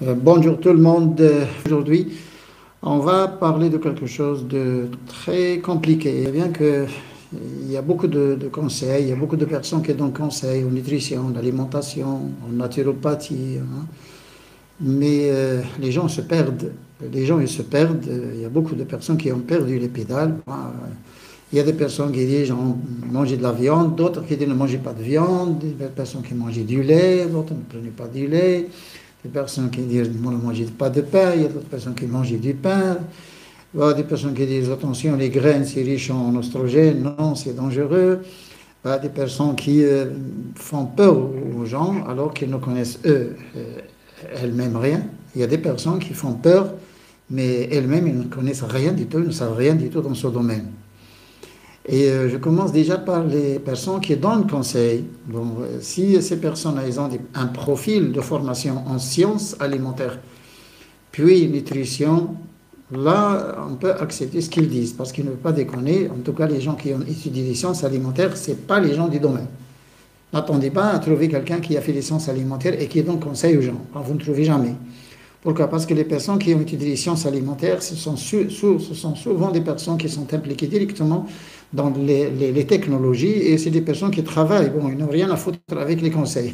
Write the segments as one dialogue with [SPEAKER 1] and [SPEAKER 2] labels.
[SPEAKER 1] Bonjour tout le monde. Aujourd'hui, on va parler de quelque chose de très compliqué. Bien que il y a beaucoup de conseils, il y a beaucoup de personnes qui donnent conseils en nutrition, en alimentation, en naturopathie, hein. Mais les gens se perdent. Les gens, ils se perdent. Il y a beaucoup de personnes qui ont perdu les pédales. Il y a des personnes qui disent mangez de la viande, d'autres qui disent ne mangez pas de viande, des personnes qui mangent du lait, d'autres ne prenez pas du lait. Des personnes qui disent ne mangez pas de pain, il y a d'autres personnes qui mangent du pain. Il y a des personnes qui disent attention, les graines c'est riche en oestrogènes, non, c'est dangereux. Il y a des personnes qui font peur aux gens alors qu'ils ne connaissent elles-mêmes rien. Il y a des personnes qui font peur, mais elles-mêmes ils ne connaissent rien du tout, ils ne savent rien du tout dans ce domaine. Et je commence déjà par les personnes qui donnent conseil. Bon, si ces personnes elles ont un profil de formation en sciences alimentaires, puis nutrition, là, on peut accepter ce qu'ils disent, parce qu'ils ne veulent pas déconner. En tout cas, les gens qui ont étudié les sciences alimentaires, ce n'est pas les gens du domaine. N'attendez pas à trouver quelqu'un qui a fait les sciences alimentaires et qui donne conseil aux gens. Vous ne trouvez jamais. Pourquoi? Parce que les personnes qui ont étudié les sciences alimentaires, ce sont souvent des personnes qui sont impliquées directement dans les technologies et c'est des personnes qui travaillent. Bon, ils n'ont rien à foutre avec les conseils.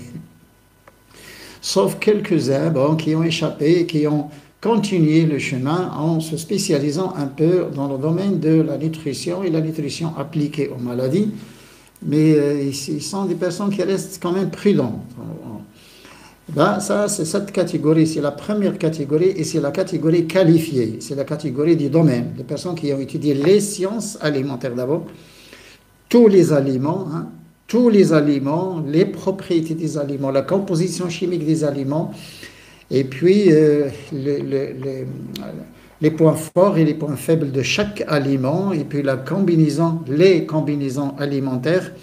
[SPEAKER 1] Sauf quelques-uns qui ont échappé, qui ont continué le chemin en se spécialisant un peu dans le domaine de la nutrition et la nutrition appliquée aux maladies. Mais ils sont des personnes qui restent quand même prudentes. Ça, c'est cette catégorie, c'est la première catégorie et c'est la catégorie qualifiée, c'est la catégorie du domaine, des personnes qui ont étudié les sciences alimentaires d'abord, tous les aliments, hein, tous les aliments, les propriétés des aliments, la composition chimique des aliments, et puis les points forts et les points faibles de chaque aliment, et puis les combinaisons alimentaires.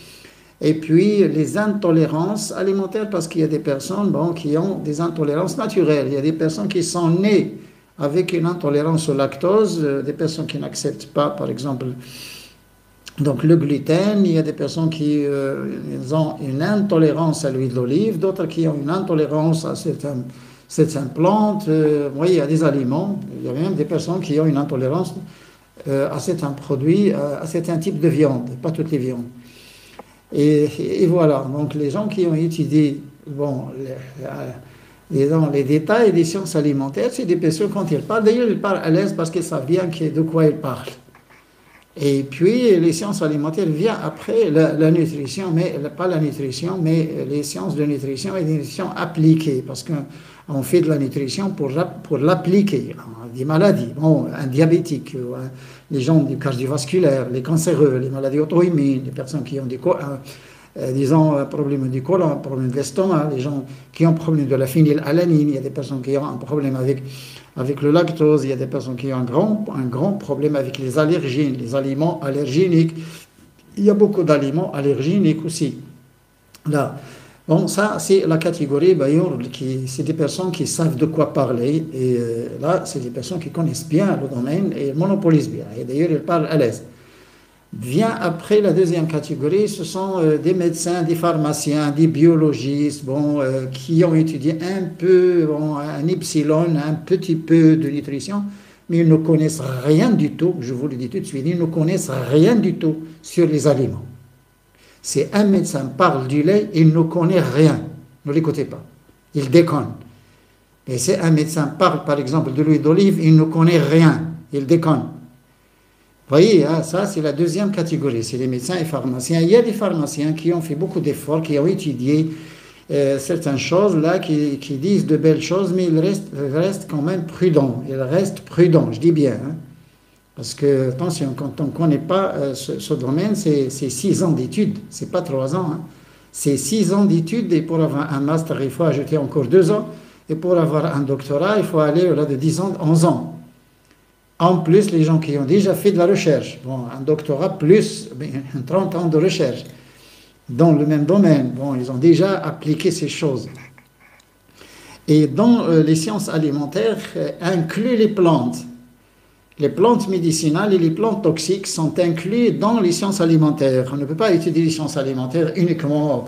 [SPEAKER 1] Et puis les intolérances alimentaires, parce qu'il y a des personnes qui ont des intolérances naturelles. Il y a des personnes qui sont nées avec une intolérance au lactose, des personnes qui n'acceptent pas, par exemple, donc le gluten. Il y a des personnes qui ont une intolérance à l'huile d'olive, d'autres qui ont une intolérance à certaines plantes. Il y a des aliments. Il y a même des personnes qui ont une intolérance à certains produits, à certains types de viande, pas toutes les viandes. Et voilà, donc les gens qui ont étudié les détails des sciences alimentaires, c'est des personnes quand ils parlent, d'ailleurs ils parlent à l'aise parce qu'ils savent bien de quoi ils parlent. Et puis les sciences alimentaires viennent après la nutrition, mais pas la nutrition, mais les sciences de nutrition et de nutrition appliquées, parce qu'on fait de la nutrition pour l'appliquer à des maladies. Bon, un diabétique, les gens du cardiovasculaire, les cancéreux, les maladies auto-immunes, les personnes qui ont un problème du côlon, un problème de l'estomac, les gens qui ont un problème de la phénylalanine, il y a des personnes qui ont un problème avec le lactose, il y a des personnes qui ont un grand problème avec les allergènes, les aliments allergéniques. Il y a beaucoup d'aliments allergéniques aussi. Là. Bon, ça, c'est la catégorie, c'est des personnes qui savent de quoi parler. Et là, c'est des personnes qui connaissent bien le domaine et monopolisent bien. Et d'ailleurs, ils parlent à l'aise. Vient après la deuxième catégorie, ce sont des médecins, des pharmaciens, des biologistes, qui ont étudié un peu, un epsilon, un petit peu de nutrition, mais ils ne connaissent rien du tout, je vous le dis tout de suite, ils ne connaissent rien du tout sur les aliments. Si un médecin parle du lait, il ne connaît rien. Ne l'écoutez pas. Il déconne. Et si un médecin parle, par exemple, de l'huile d'olive, il ne connaît rien. Il déconne. Vous voyez, ça, c'est la deuxième catégorie. C'est les médecins et pharmaciens. Il y a des pharmaciens qui ont fait beaucoup d'efforts, qui ont étudié certaines choses, là, qui disent de belles choses, mais ils restent quand même prudents. Ils restent prudents, je dis bien. Parce que, attention, quand on ne connaît pas ce domaine, c'est 6 ans d'études, c'est pas 3 ans. C'est 6 ans d'études et pour avoir un master, il faut ajouter encore 2 ans. Et pour avoir un doctorat, il faut aller au-delà de 10 ans, 11 ans. En plus, les gens qui ont déjà fait de la recherche, un doctorat plus 30 ans de recherche dans le même domaine, ils ont déjà appliqué ces choses. Et dans les sciences alimentaires, inclut les plantes. Les plantes médicinales et les plantes toxiques sont inclus dans les sciences alimentaires. On ne peut pas étudier les sciences alimentaires uniquement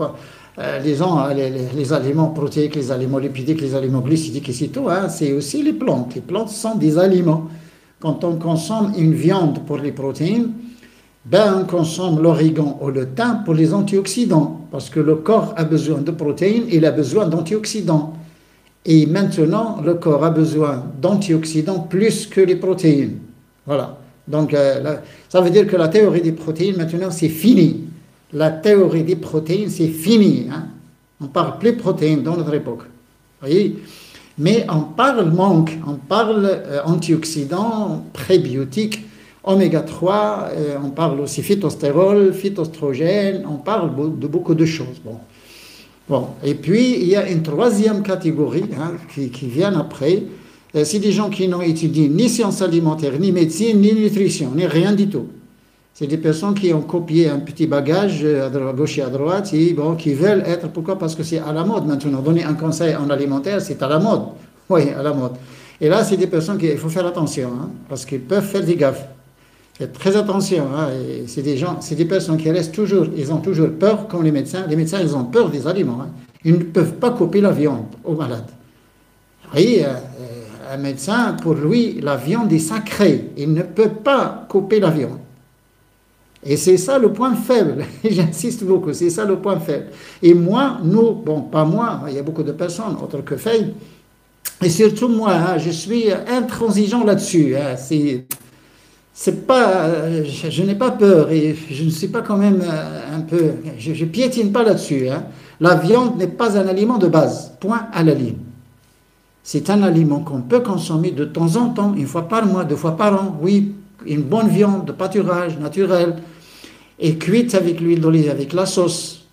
[SPEAKER 1] les aliments protéiques, les aliments lipidiques, les aliments glucidiques et c'est tout, hein, c'est aussi les plantes. Les plantes sont des aliments. Quand on consomme une viande pour les protéines, ben on consomme l'origan ou le thym pour les antioxydants, parce que le corps a besoin de protéines, il a besoin d'antioxydants. Et maintenant, le corps a besoin d'antioxydants plus que les protéines. Voilà. Donc, ça veut dire que la théorie des protéines, maintenant, c'est fini. La théorie des protéines, c'est fini. Hein. On ne parle plus de protéines dans notre époque. Vous voyez? Mais on parle manque, on parle antioxydants, prébiotiques, oméga 3, on parle aussi phytostérol, phytoestrogène, on parle de beaucoup de choses. Bon. Et puis, il y a une troisième catégorie hein, qui vient après. C'est des gens qui n'ont étudié ni sciences alimentaires, ni médecine, ni nutrition, ni rien du tout. C'est des personnes qui ont copié un petit bagage à gauche et à droite et bon, qui veulent être... Pourquoi? Parce que c'est à la mode maintenant. Donner un conseil en alimentaire, c'est à la mode. Oui, à la mode. Et là, c'est des personnes qu'il faut faire attention, hein, parce qu'ils peuvent faire des gaffes. Faites très attention. Hein, c'est des personnes qui restent toujours... Ils ont toujours peur, comme les médecins. Les médecins, ils ont peur des aliments. Hein. Ils ne peuvent pas couper la viande aux malades. Vous voyez, un médecin, pour lui, la viande est sacrée. Il ne peut pas couper la viande. Et c'est ça le point faible, j'insiste beaucoup, c'est ça le point faible. Et moi, nous, bon, pas moi, il y a beaucoup de personnes, autres que Faye, et surtout moi, hein, je suis intransigeant là-dessus. Hein, c'est pas, je n'ai pas peur et je ne suis pas quand même un peu, je piétine pas là-dessus. Hein. La viande n'est pas un aliment de base, point à la ligne. C'est un aliment qu'on peut consommer de temps en temps, une fois par mois, 2 fois par an, oui. Une bonne viande de pâturage naturel et cuite avec l'huile d'olive, avec la sauce,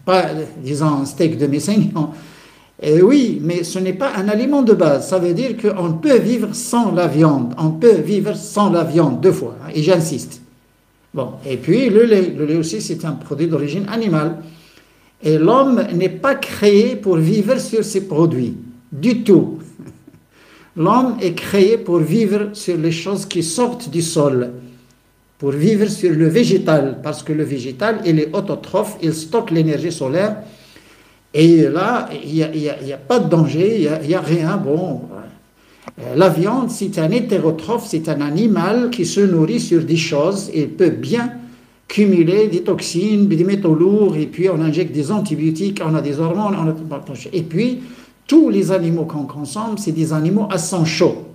[SPEAKER 1] pas, disons, un steak de Messignon. Et oui, mais ce n'est pas un aliment de base. Ça veut dire qu'on peut vivre sans la viande. On peut vivre sans la viande 2 fois, hein, et j'insiste. Bon, et puis le lait. Le lait aussi, c'est un produit d'origine animale. Et l'homme n'est pas créé pour vivre sur ces produits, du tout. L'homme est créé pour vivre sur les choses qui sortent du sol, pour vivre sur le végétal, parce que le végétal, il est autotrophe, il stocke l'énergie solaire, et là, il n'y a pas de danger, il n'y a rien. Bon, la viande, c'est un hétérotrophe, c'est un animal qui se nourrit sur des choses, et peut bien cumuler des toxines, des métaux lourds, et puis on injecte des antibiotiques, on a des hormones, et puis tous les animaux qu'on consomme, c'est des animaux à sang chaud.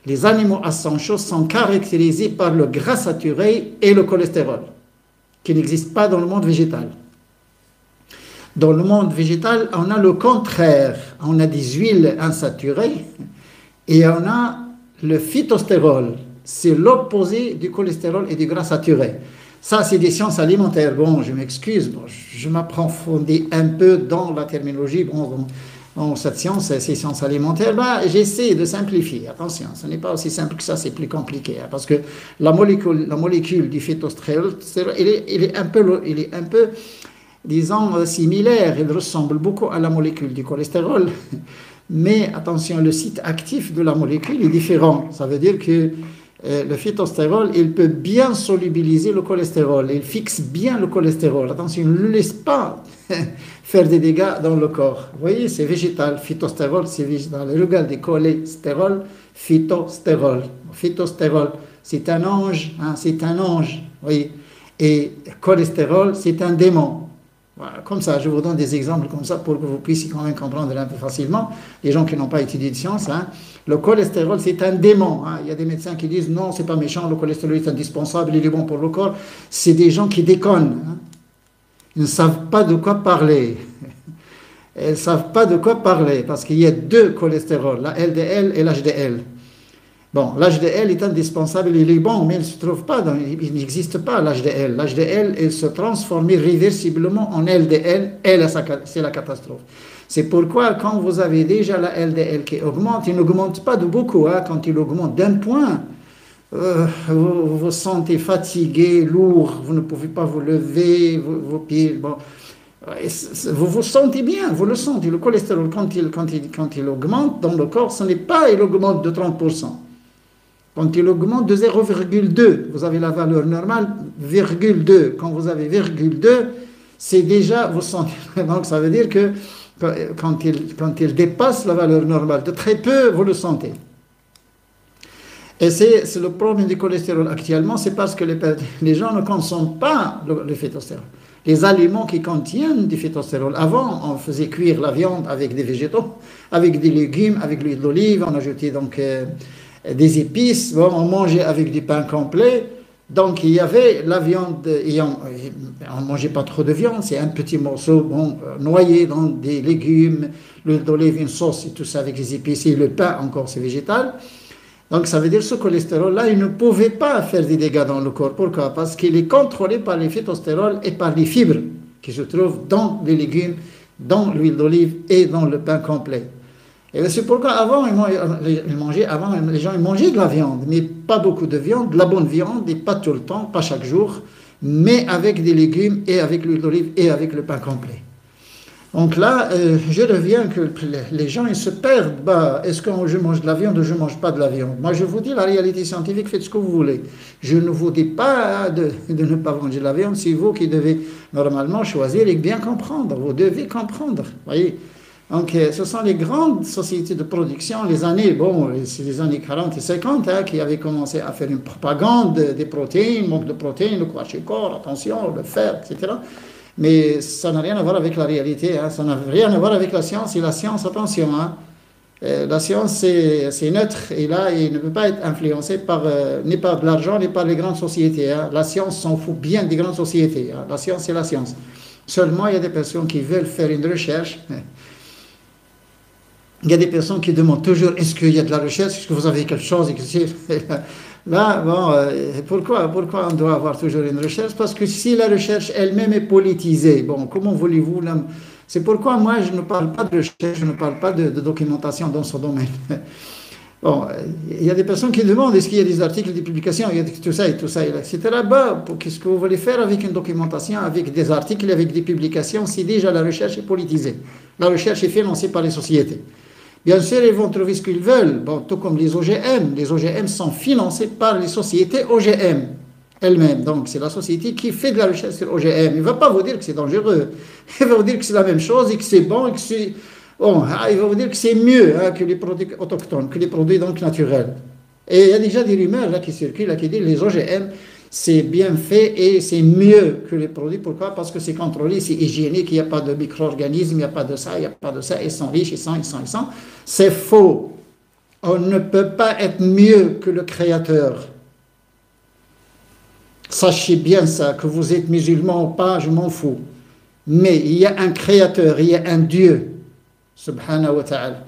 [SPEAKER 1] Les animaux à sang chaud sont caractérisés par le gras saturé et le cholestérol, qui n'existent pas dans le monde végétal. Dans le monde végétal, on a le contraire. On a des huiles insaturées et on a le phytostérol. C'est l'opposé du cholestérol et du gras saturé. Ça, c'est des sciences alimentaires. Bon, je m'excuse, bon, je m'approfondis un peu dans la terminologie. Bon, cette science, ces sciences alimentaires, ben, j'essaie de simplifier. Attention, ce n'est pas aussi simple que ça, c'est plus compliqué. Hein, parce que la molécule du phytostérol, il est un peu, disons, similaire. Il ressemble beaucoup à la molécule du cholestérol. Mais attention, le site actif de la molécule est différent. Ça veut dire que le phytostérol, il peut bien solubiliser le cholestérol. Il fixe bien le cholestérol. Attention, il ne le laisse pas faire des dégâts dans le corps. Vous voyez, c'est végétal. Phytostérol, c'est végétal. Regardez, cholestérol, phytostérol. Phytostérol, c'est un ange. Hein, c'est un ange. Vous voyez. Et cholestérol, c'est un démon. Voilà, comme ça, je vous donne des exemples comme ça pour que vous puissiez quand même comprendre un peu facilement. Les gens qui n'ont pas étudié de science, hein. Le cholestérol, c'est un démon. Hein. Il y a des médecins qui disent non, c'est pas méchant, le cholestérol est indispensable, il est bon pour le corps. C'est des gens qui déconnent. Hein. Ils ne savent pas de quoi parler. Ils ne savent pas de quoi parler parce qu'il y a 2 cholestérols, la LDL et l'HDL. Bon, l'HDL est indispensable, il est bon, mais il ne se trouve pas, il n'existe pas l'HDL. L'HDL, il se transforme irréversiblement en LDL et c'est la catastrophe. C'est pourquoi quand vous avez déjà la LDL qui augmente, il n'augmente pas de beaucoup. Hein, quand il augmente d'1 point, vous vous sentez fatigué, lourd, vous ne pouvez pas vous lever, vos pieds... Bon, vous vous sentez bien, vous le sentez. Le cholestérol, quand il augmente dans le corps, ce n'est pas il augmente de 30%. Quand il augmente de 0,2, vous avez la valeur normale, 0,2. Quand vous avez 0,2, c'est déjà, vous sentez, donc ça veut dire que quand il dépasse la valeur normale de très peu, vous le sentez. Et c'est le problème du cholestérol actuellement, c'est parce que les gens ne consomment pas le phytostérol. Les aliments qui contiennent du phytostérol. Avant, on faisait cuire la viande avec des végétaux, avec des légumes, avec l'huile d'olive, on ajoutait donc des épices, bon, on mangeait avec du pain complet. Donc il y avait la viande, et on ne mangeait pas trop de viande, c'est un petit morceau bon, noyé dans des légumes, l'huile d'olive, une sauce et tout ça avec les épices, et le pain encore c'est végétal. Donc ça veut dire que ce cholestérol-là, il ne pouvait pas faire des dégâts dans le corps. Pourquoi? Parce qu'il est contrôlé par les phytostérols et par les fibres qui se trouvent dans les légumes, dans l'huile d'olive et dans le pain complet. Et c'est pourquoi avant, les gens ils mangeaient de la viande, mais pas beaucoup de viande, de la bonne viande, et pas tout le temps, pas chaque jour, mais avec des légumes et avec l'huile d'olive et avec le pain complet. Donc là, je reviens que les gens ils se perdent. Bah, est-ce que je mange de la viande ou je ne mange pas de la viande? Moi, je vous dis la réalité scientifique, faites ce que vous voulez. Je ne vous dis pas de ne pas manger de la viande, c'est vous qui devez normalement choisir et bien comprendre. Vous devez comprendre, voyez. Donc, ce sont les grandes sociétés de production, les années, bon, c'est les années 40 et 50, hein, qui avaient commencé à faire une propagande des protéines, manque de protéines, le kwashiorkor, attention, le fer, etc. Mais ça n'a rien à voir avec la réalité, hein. Ça n'a rien à voir avec la science. Et la science, attention, hein, la science c'est neutre et là il ne peut pas être influencé par ni par de l'argent ni par les grandes sociétés, hein. La science s'en fout bien des grandes sociétés, hein. La science c'est la science. Seulement il y a des personnes qui veulent faire une recherche. Il y a des personnes qui demandent toujours est-ce qu'il y a de la recherche, est-ce que vous avez quelque chose. Là, bon, pourquoi on doit avoir toujours une recherche? Parce que si la recherche elle-même est politisée, bon, comment voulez-vous c'est pourquoi moi je ne parle pas de recherche, je ne parle pas de documentation dans ce domaine. Bon, il y a des personnes qui demandent est-ce qu'il y a des articles, des publications, il y a tout ça, etc. Bah, qu'est-ce que vous voulez faire avec une documentation, avec des articles, avec des publications, si déjà la recherche est politisée? La recherche est financée par les sociétés. Bien sûr, ils vont trouver ce qu'ils veulent, bon, tout comme les OGM. Les OGM sont financés par les sociétés OGM elles-mêmes. Donc, c'est la société qui fait de la recherche sur OGM. Il ne va pas vous dire que c'est dangereux. Il va vous dire que c'est la même chose et que c'est bon et que c'est... Bon, il va vous dire que c'est mieux hein, que les produits autochtones, que les produits donc naturels. Et il y a déjà des rumeurs là, qui circulent, là, qui disent que les OGM, c'est bien fait et c'est mieux que les produits. Pourquoi? Parce que c'est contrôlé, c'est hygiénique, il n'y a pas de micro-organismes, il n'y a pas de ça, il n'y a pas de ça, ils sont riches, ils sont. C'est faux. On ne peut pas être mieux que le Créateur. Sachez bien ça, que vous êtes musulman ou pas, je m'en fous. Mais il y a un Créateur, il y a un Dieu, subhanahu wa ta'ala.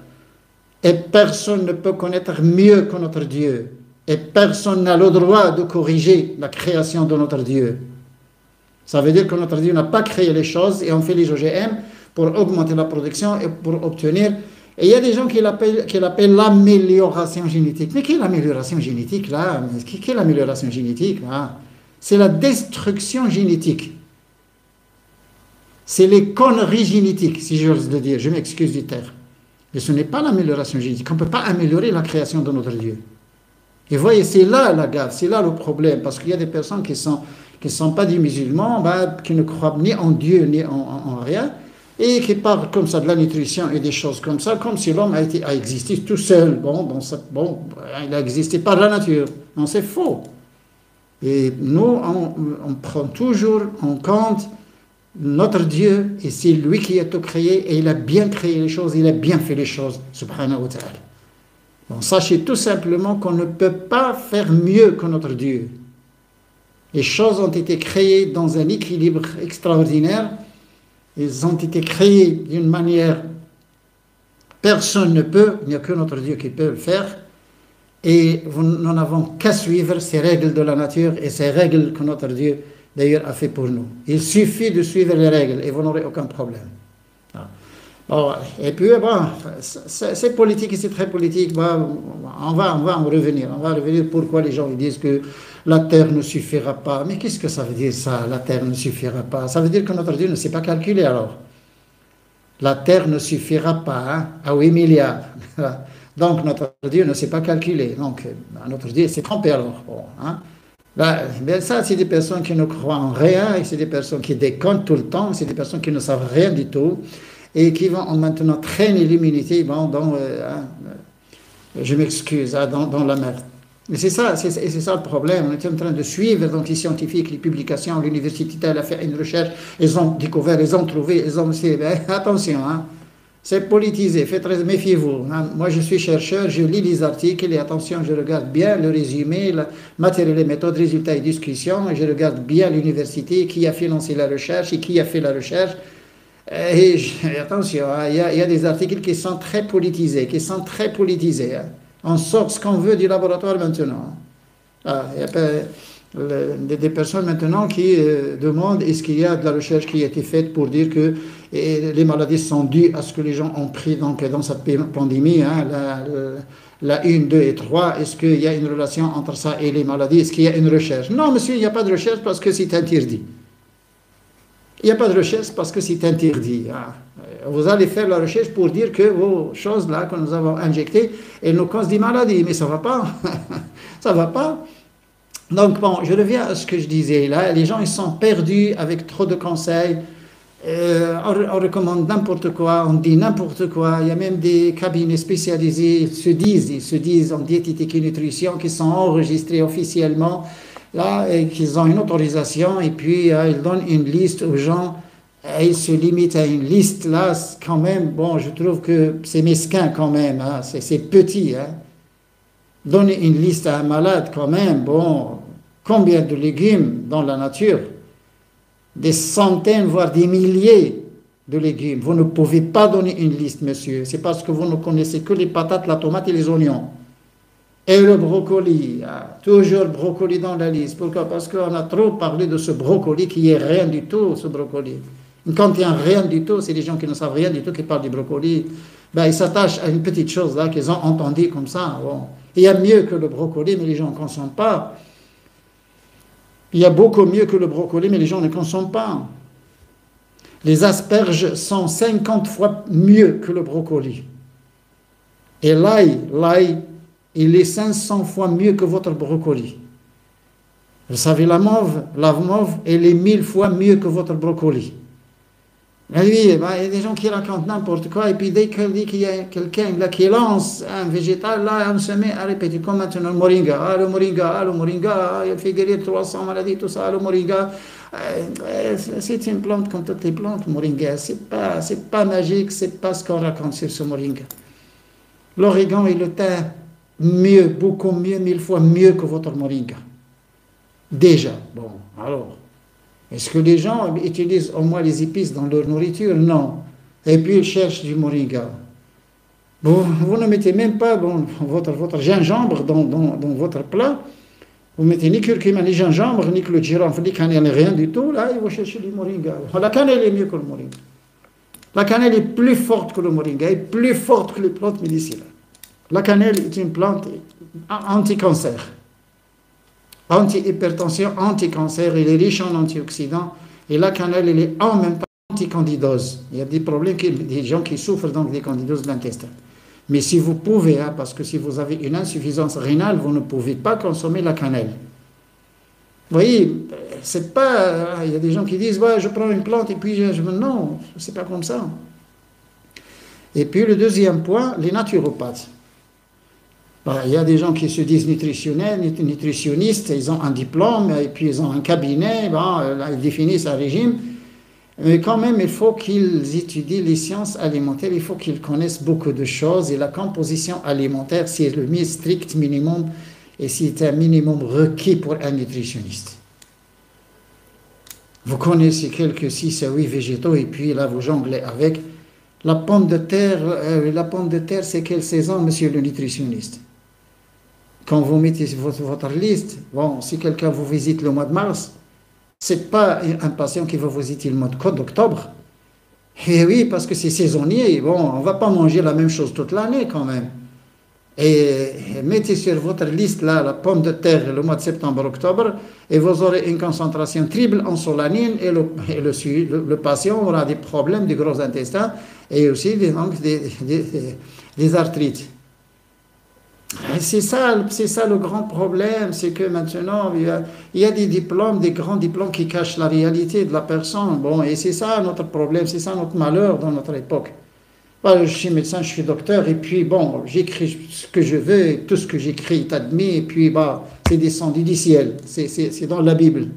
[SPEAKER 1] Et personne ne peut connaître mieux que notre Dieu. Et personne n'a le droit de corriger la création de notre Dieu. Ça veut dire que notre Dieu n'a pas créé les choses et on fait les OGM pour augmenter la production et pour obtenir... Et il y a des gens qui l'appellent l'amélioration génétique. Mais quelle est l'amélioration génétique là? Quelle est l'amélioration génétique là? C'est la destruction génétique. C'est les conneries génétiques, si j'ose le dire. Je m'excuse du terme. Mais ce n'est pas l'amélioration génétique. On ne peut pas améliorer la création de notre Dieu. Et voyez, c'est là la gaffe, c'est là le problème. Parce qu'il y a des personnes qui ne sont pas des musulmans, qui ne croient ni en Dieu ni en rien, et qui parlent comme ça de la nutrition et des choses comme ça, comme si l'homme a existé tout seul. Il a existé par la nature. Non, c'est faux. Et nous, on prend toujours en compte notre Dieu, et c'est lui qui a tout créé, et il a bien créé les choses, il a bien fait les choses, subhanahu wa ta'ala. Bon, sachez tout simplement qu'on ne peut pas faire mieux que notre Dieu. Les choses ont été créées dans un équilibre extraordinaire, elles ont été créées d'une manière, personne ne peut, il n'y a que notre Dieu qui peut le faire, et nous n'avons qu'à suivre ces règles de la nature et ces règles que notre Dieu d'ailleurs a fait pour nous. Il suffit de suivre les règles et vous n'aurez aucun problème. Bon, et puis, bon, c'est politique et c'est très politique. Bon, on va en revenir. On va revenir pourquoi les gens disent que la terre ne suffira pas. Mais qu'est-ce que ça veut dire ça, la terre ne suffira pas? Ça veut dire que notre Dieu ne sait pas calculer alors. La terre ne suffira pas hein, à 8 milliards. Donc notre Dieu ne sait pas calculer. Donc notre Dieu s'est trompé alors. Bon, hein. Là, ben ça, c'est des personnes qui ne croient en rien, et c'est des personnes qui déconnent tout le temps, c'est des personnes qui ne savent rien du tout, et qui vont maintenant traîner l'humanité je m'excuse, dans la merde. Et c'est ça, c'est ça le problème. On est en train de suivre donc, les scientifiques, les publications. L'université elle a fait une recherche, ils ont découvert, ils ont trouvé, ils ont. Attention, hein, c'est politisé, méfiez-vous. Hein. Moi, je suis chercheur, je lis les articles et attention, je regarde bien le résumé, le matériel et méthodes, résultats et discussions. Et je regarde bien l'université, qui a financé la recherche et qui a fait la recherche. Attention, hein, il y a des articles qui sont très politisés, hein. On sort ce qu'on veut du laboratoire maintenant. Il y a des personnes maintenant qui demandent est-ce qu'il y a de la recherche qui a été faite pour dire que les maladies sont dues à ce que les gens ont pris donc, dans cette pandémie, hein, la 1, 2 et 3, est-ce qu'il y a une relation entre ça et les maladies, est-ce qu'il y a une recherche? Non, monsieur, il n'y a pas de recherche parce que c'est interdit. Il n'y a pas de recherche parce que c'est interdit. Hein. Vous allez faire la recherche pour dire que vos choses-là que nous avons injectées, elles nous causent des maladies, mais ça ne va pas. Ça ne va pas. Donc, bon, je reviens à ce que je disais là. Les gens, ils sont perdus avec trop de conseils. On recommande n'importe quoi, on dit n'importe quoi. Il y a même des cabinets spécialisés, ils se disent en diététique et nutrition, qui sont enregistrés officiellement, là, et qu'ils ont une autorisation, et puis ils donnent une liste aux gens, et ils se limitent à une liste, là, quand même, bon, je trouve que c'est mesquin quand même, hein, c'est petit, hein. Donner une liste à un malade quand même, bon, combien de légumes dans la nature? Des centaines, voire des milliers de légumes. Vous ne pouvez pas donner une liste, monsieur. C'est parce que vous ne connaissez que les patates, la tomate et les oignons. Et le brocoli. Toujours brocoli dans la liste. Pourquoi? Parce qu'on a trop parlé de ce brocoli qui est rien du tout, ce brocoli. Quand il y a rien du tout, c'est des gens qui ne savent rien du tout qui parlent du brocoli. Ben, ils s'attachent à une petite chose là qu'ils ont entendue comme ça. Bon. Il y a mieux que le brocoli, mais les gens ne consomment pas. Il y a beaucoup mieux que le brocoli, mais les gens ne consomment pas. Les asperges sont 50 fois mieux que le brocoli. Et l'ail, il est 500 fois mieux que votre brocoli. Vous savez, la mauve, elle est 1000 fois mieux que votre brocoli. Et oui, il y a des gens qui racontent n'importe quoi, et puis dès qu'il y a quelqu'un là qui lance un végétal, là, on se met à répéter, comme maintenant le moringa, le moringa, il fait guérir 300 maladies, tout ça, le moringa. C'est une plante comme toutes les plantes, le moringa. C'est pas magique, c'est pas ce qu'on raconte sur ce moringa. L'origan et le thym, mieux, beaucoup mieux, 1000 fois mieux que votre moringa. Déjà, bon, alors. Est-ce que les gens utilisent au moins les épices dans leur nourriture? Non. Et puis ils cherchent du moringa. Vous ne mettez même pas votre gingembre dans votre plat. Vous mettez ni curcuma, ni gingembre, ni clou de girofle, ni cannelle, rien du tout. Là, ils vont chercher du moringa. La cannelle est mieux que le moringa. La cannelle est plus forte que le moringa, est plus forte que les plantes médicinales. La cannelle est une plante anti-cancer. Anti-hypertension, anti-cancer, il est riche en antioxydants, et la cannelle, elle est en même temps anti-candidose. Il y a des problèmes, des gens qui souffrent donc des candidoses de l'intestin. Mais si vous pouvez, hein, parce que si vous avez une insuffisance rénale, vous ne pouvez pas consommer la cannelle. Vous voyez, c'est pas... Il y a des gens qui disent, ouais, je prends une plante et puis non, c'est pas comme ça. Et puis le deuxième point, les naturopathes. Il y a des gens qui se disent nutritionnistes, ils ont un diplôme, et puis ils ont un cabinet, ils définissent un régime, mais quand même, il faut qu'ils étudient les sciences alimentaires, il faut qu'ils connaissent beaucoup de choses, et la composition alimentaire, c'est le strict minimum, et c'est un minimum requis pour un nutritionniste. Vous connaissez quelques 6 à 8 végétaux, et puis là, vous jonglez avec. La pomme de terre, c'est quelle saison, monsieur le nutritionniste? Quand vous mettez votre liste, bon, si quelqu'un vous visite le mois de mars, c'est pas un patient qui va vous visiter le mois d'octobre. Et oui, parce que c'est saisonnier. Bon, on va pas manger la même chose toute l'année quand même. Et mettez sur votre liste là la pomme de terre le mois de septembre-octobre, et vous aurez une concentration triple en solanine, et le patient aura des problèmes du gros intestin et aussi des arthrites. c'est ça le grand problème, c'est que maintenant, il y a des diplômes, des grands diplômes qui cachent la réalité de la personne. Bon, et c'est ça notre problème, c'est ça notre malheur dans notre époque. Voilà, je suis médecin, je suis docteur, et puis bon, j'écris ce que je veux, et tout ce que j'écris est admis, et puis bah, c'est descendu du ciel, c'est dans la Bible.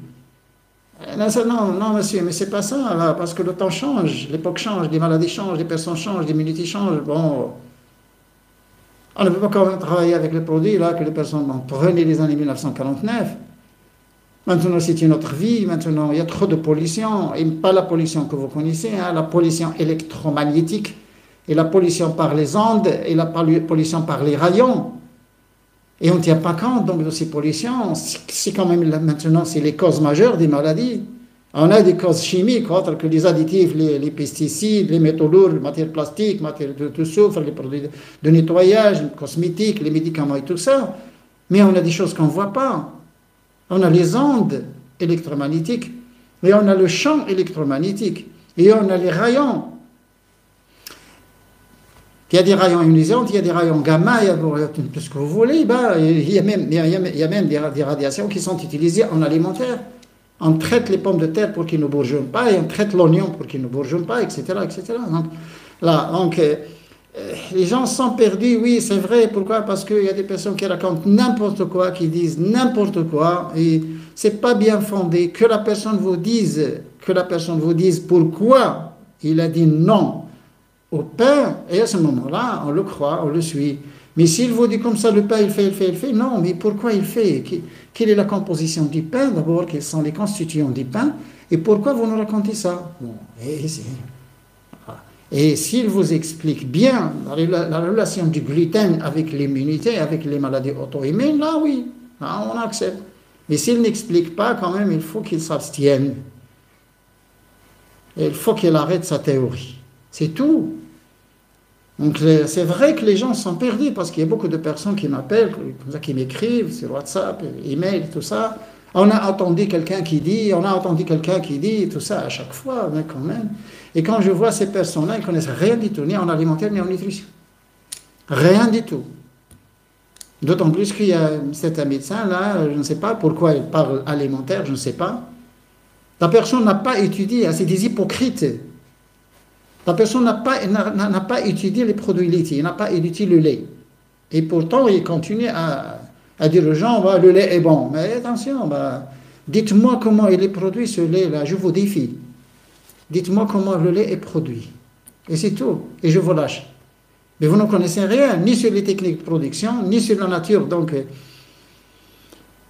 [SPEAKER 1] Non, non, monsieur, mais c'est pas ça, là, parce que le temps change, l'époque change, les maladies changent, les personnes changent, les minutes changent. Bon, on ne peut pas quand même travailler avec les produits là que les personnes prenaient les années 1949. Maintenant, c'est une autre vie. Maintenant, il y a trop de pollution, et pas la pollution que vous connaissez, hein, la pollution électromagnétique, et la pollution par les ondes, et la pollution par les rayons. Et on ne tient pas compte donc de ces pollutions. C'est quand même maintenant c'est les causes majeures des maladies. On a des causes chimiques autres que les additifs, les pesticides, les métaux lourds, les matières plastiques, matières de soufre, les produits de nettoyage, les cosmétiques, les médicaments et tout ça. Mais on a des choses qu'on ne voit pas. On a les ondes électromagnétiques, et on a le champ électromagnétique, et on a les rayons. Il y a des rayons ionisants, il y a des rayons gamma, il y a tout ce que vous voulez. Ben, il y a même des radiations qui sont utilisées en alimentaire. On traite les pommes de terre pour qu'ils ne bourgeonnent pas, et on traite l'oignon pour qu'ils ne bourgeonnent pas, etc. etc. Donc, les gens sont perdus, oui, c'est vrai. Pourquoi? Parce qu'il y a des personnes qui racontent n'importe quoi, qui disent n'importe quoi, et c'est pas bien fondé. Que la personne vous dise pourquoi il a dit non au pain, et à ce moment-là, on le croit, on le suit. Mais s'il vous dit comme ça, le pain, il fait, non, mais pourquoi il fait? Quelle est la composition du pain? D'abord, quels sont les constituants du pain? Et pourquoi vous nous racontez ça? Bon, et s'il vous explique bien la relation du gluten avec l'immunité, avec les maladies auto-immunes, là, oui, là, on accepte. Mais s'il n'explique pas, quand même, il faut qu'il s'abstienne. Il faut qu'il arrête sa théorie. C'est tout. Donc c'est vrai que les gens sont perdus parce qu'il y a beaucoup de personnes qui m'appellent, qui m'écrivent sur WhatsApp, email, tout ça. On a entendu quelqu'un qui dit, tout ça à chaque fois, mais quand même. Et quand je vois ces personnes-là, ils ne connaissent rien du tout, ni en alimentaire, ni en nutrition. Rien du tout. D'autant plus qu'il y a un médecin là, je ne sais pas pourquoi il parle alimentaire, je ne sais pas. La personne n'a pas étudié, c'est des hypocrites. La personne n'a pas étudié les produits laitiers, il n'a pas étudié le lait. Et pourtant, il continue à dire aux gens, bah, le lait est bon. Mais attention, bah, dites-moi comment il est produit ce lait-là, je vous défie. Dites-moi comment le lait est produit. Et c'est tout. Et je vous lâche. Mais vous ne connaissez rien, ni sur les techniques de production, ni sur la nature donc,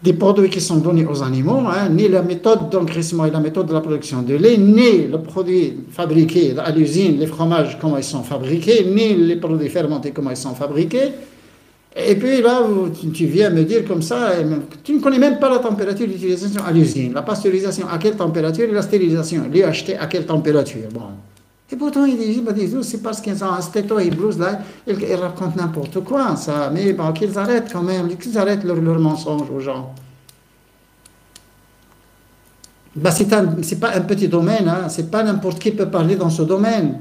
[SPEAKER 1] des produits qui sont donnés aux animaux, hein, ni la méthode d'engraissement et la méthode de la production de lait, ni le produit fabriqué à l'usine, les fromages, comment ils sont fabriqués, ni les produits fermentés, comment ils sont fabriqués. Et puis là, tu viens me dire comme ça, tu ne connais même pas la température d'utilisation à l'usine, la pasteurisation à quelle température et la stérilisation, l'UHT à quelle température. Bon. Et pourtant, ils disent, c'est parce qu'ils ont un stéto et blouse là, ils racontent n'importe quoi, ça. Mais bon, qu'ils arrêtent quand même, qu'ils arrêtent leur mensonge aux gens. Ben, c'est pas un petit domaine, hein, c'est pas n'importe qui peut parler dans ce domaine.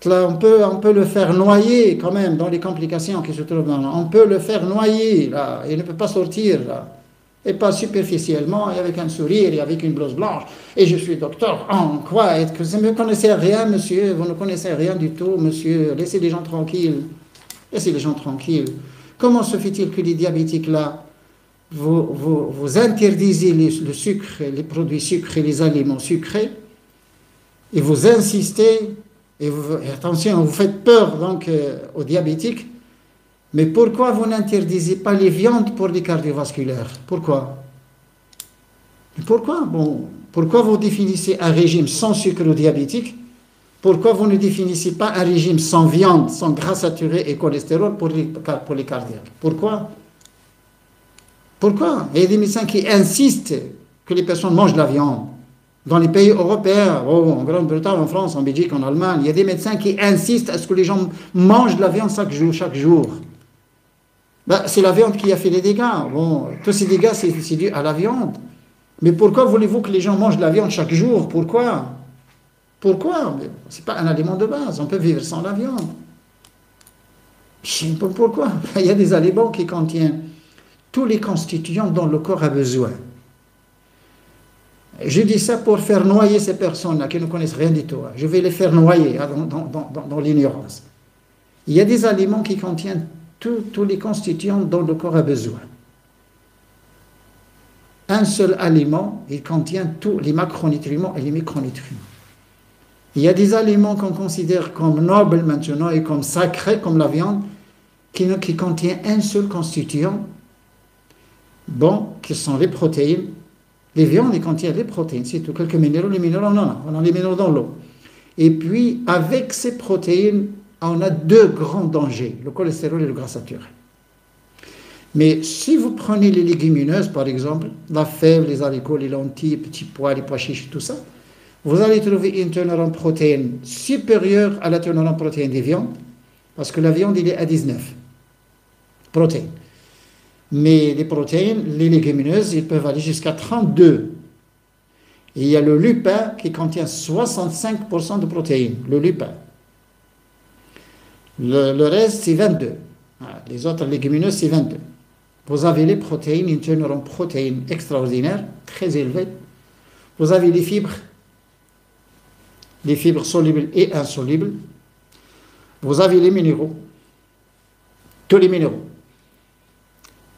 [SPEAKER 1] Là, on peut le faire noyer quand même dans les complications qui se trouvent dans là. On peut le faire noyer, là, il ne peut pas sortir, là. Et pas superficiellement, et avec un sourire, et avec une blouse blanche. Et je suis docteur en quoi? Que vous ne connaissez rien, monsieur, vous ne connaissez rien du tout, monsieur. Laissez les gens tranquilles. Laissez les gens tranquilles. Comment se fait-il que les diabétiques, là, vous interdisez le sucre, les produits sucrés, les aliments sucrés, et vous insistez, et attention, vous faites peur donc aux diabétiques. Mais pourquoi vous n'interdisez pas les viandes pour les cardiovasculaires? Pourquoi? Pourquoi vous définissez un régime sans sucre diabétique? Pourquoi vous ne définissez pas un régime sans viande, sans gras saturé et cholestérol pour les cardiaques? Pourquoi? Il y a des médecins qui insistent que les personnes mangent de la viande. Dans les pays européens, en Grande-Bretagne, en France, en Belgique, en Allemagne, il y a des médecins qui insistent à ce que les gens mangent de la viande chaque jour. Ben, c'est la viande qui a fait les dégâts. Bon, tous ces dégâts, c'est dû à la viande. Mais pourquoi voulez-vous que les gens mangent de la viande chaque jour? Pourquoi? Ce n'est pas un aliment de base. On peut vivre sans la viande. Je sais pas pourquoi. Il y a des aliments qui contiennent tous les constituants dont le corps a besoin. Je dis ça pour faire noyer ces personnes-là qui ne connaissent rien du tout. Je vais les faire noyer dans l'ignorance. Il y a des aliments qui contiennent tous les constituants dont le corps a besoin. Un seul aliment, il contient tous les macronutriments et les micronutriments. Il y a des aliments qu'on considère comme nobles maintenant et comme sacrés, comme la viande, qui contient un seul constituant, bon, qui sont les protéines. Les viandes, ils contiennent les protéines, c'est tout. Quelques minéraux, les minéraux, non, on a les minéraux dans l'eau. Et puis, avec ces protéines, on a deux grands dangers, le cholestérol et le gras saturé. Mais si vous prenez les légumineuses, par exemple, la fève, les haricots, les lentilles, les petits pois, les pois chiches, tout ça, vous allez trouver une teneur en protéines supérieure à la teneur en protéines des viandes, parce que la viande, il est à 19 protéines. Mais les protéines, les légumineuses, ils peuvent aller jusqu'à 32. Et il y a le lupin qui contient 65% de protéines, le lupin. Le reste, c'est 22. Les autres légumineuses, c'est 22. Vous avez les protéines, une teneur en protéines extraordinaire, très élevée. Vous avez les fibres solubles et insolubles. Vous avez les minéraux, tous les minéraux.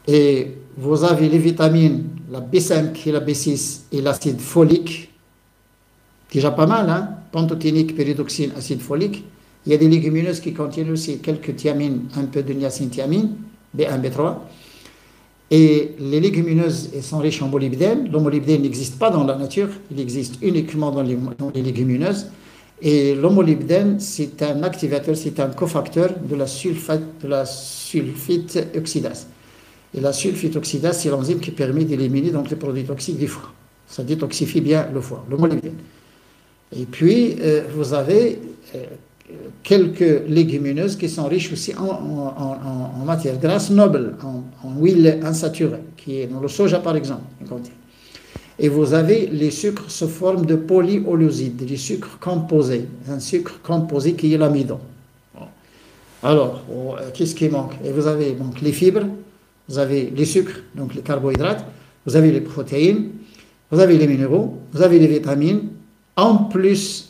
[SPEAKER 1] Et vous avez les vitamines, la B5 et la B6 et l'acide folique, déjà pas mal, hein? Pantothénique, pyridoxine, acide folique. Il y a des légumineuses qui contiennent aussi quelques thiamines, un peu de niacinthiamine, B1, B3. Et les légumineuses sont riches en molybdène. Le molybdène n'existe pas dans la nature, il existe uniquement dans les légumineuses. Et le molybdène, c'est un activateur, c'est un cofacteur de la sulfite oxydase. Et la sulfite oxydase, c'est l'enzyme qui permet d'éliminer donc les produits toxiques du foie. Ça détoxifie bien le foie, le molybdène. Et puis, vous avez quelques légumineuses qui sont riches aussi en matière grasse noble, en huile insaturée, qui est dans le soja par exemple. Et vous avez les sucres sous forme de polyoleucides, des sucres composés, un sucre composé qui est l'amidon. Alors, qu'est-ce qui manque? Et vous avez donc les fibres, vous avez les sucres, donc les carbohydrates, vous avez les protéines, vous avez les minéraux, vous avez les vitamines. En plus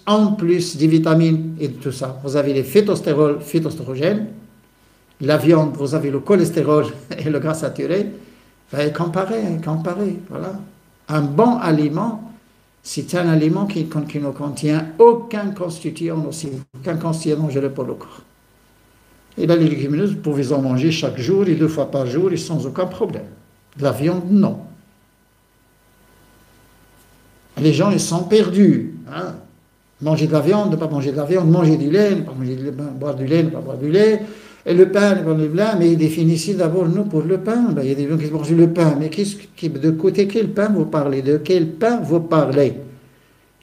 [SPEAKER 1] des vitamines et de tout ça, vous avez les phytostrogènes, la viande, vous avez le cholestérol et le gras saturé. Comparez, voilà. Un bon aliment, c'est un aliment qui ne contient aucun constituant nocif, aucun constituant dangereux pour le corps. Et là, les légumineuses, vous pouvez en manger chaque jour et 2 fois par jour et sans aucun problème. La viande, non. Les gens, ils sont perdus. Hein? Manger de la viande, ne pas manger de la viande, manger du lait, ne pas manger du lait, boire du lait, ne pas boire du lait, et le pain, ne pas manger du pain, mais définissez d'abord, nous, pour le pain. Il y a des gens qui mangent le pain, mais de côté quel pain vous parlez? De quel pain vous parlez?